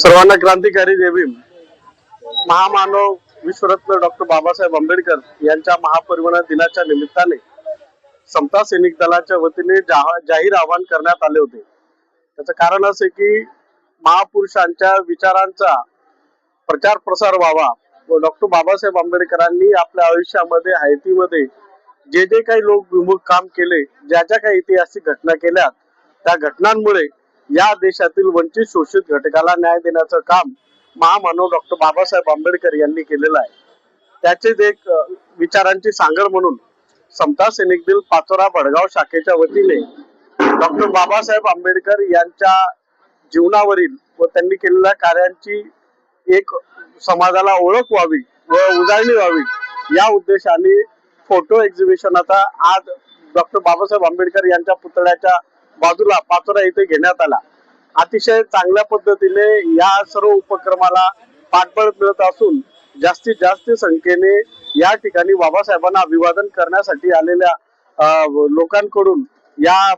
सर्वांना क्रांतिकारी जय भीम। महामानव विश्वरत्न डॉक्टर बाबासाहेब आंबेडकर यांच्या महापरिनिर्वाण दिनाच्या निमित्ताने समता सैनिक दलाच्या वतीने जाहीर आवाहन करण्यात आले होते। त्याचं कारण असे की महापुरुषांच्या विचारांचा प्रचार प्रसार व्हावा व डॉक्टर बाबासाहेब आंबेडकरांनी आपल्या आयुष्यामध्ये हायतीमध्ये जे जे काही लोक विमुख काम केले, ज्या ज्या काही ऐतिहासिक घटना केल्या, त्या घटनांमुळे या देशातील वंचित शोषित घटकाला न्याय देण्याचं काम महामानव डॉक्टर बाबासाहेब आंबेडकर यांनी केलेलं आहे। त्याचेच एक विचारांची सांगड म्हणून समता सैनिक दल पाचोरा भडगाव शाखेच्या वतीने डॉक्टर बाबासाहेब आंबेडकर यांच्या जीवनावरील व त्यांनी केलेल्या कार्यांची एक समाजाला ओळख व्हावी व उजळणी व्हावी या उद्देशाने फोटो एक्झिबिशनचा आज डॉक्टर बाबासाहेब आंबेडकर यांच्या पुतळ्याच्या बाजूला पाचोरा येथे घेण्यात आला। अतिशय चांगल्या पद्धतीने या सर्व उपक्रमाला पाठबळ मिळत असून जास्तीत जास्त संख्येने या ठिकाणी बाबासाहेबांना अभिवादन करण्यासाठी आलेल्या लोकांकडून या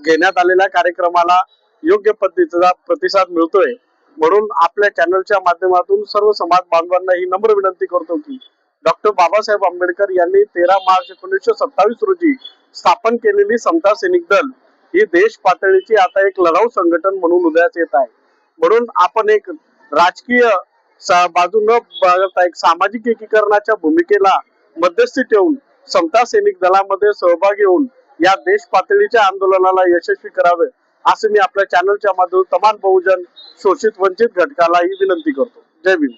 घेण्यात आलेल्या कार्यक्रमाला योग्य पद्धतीचा प्रतिसाद मिळतोय। म्हणून आपल्या चॅनलच्या माध्यमातून सर्व समाज बांधवांना ही नम्र विनंती करतो की डॉक्टर बाबासाहेब आंबेडकर यांनी 13 मार्च 1927 रोजी स्थापन केलेली समता सैनिक दल ही देश पातळीची आता एक लढाऊ संघटन म्हणून उदयास येत आहे। म्हणून आपण एक राजकीय बाजू न बघता एक सामाजिक एकीकरणाच्या भूमिकेला मध्यस्थी ठेवून समता सैनिक दलामध्ये सहभागी होऊन या देश पातळीच्या आंदोलनाला यशस्वी करावे असे मी आपल्या चॅनलच्या माध्यमातून तमाम बहुजन शोषित वंचित घटकाला ही विनंती करतो। जय भीम।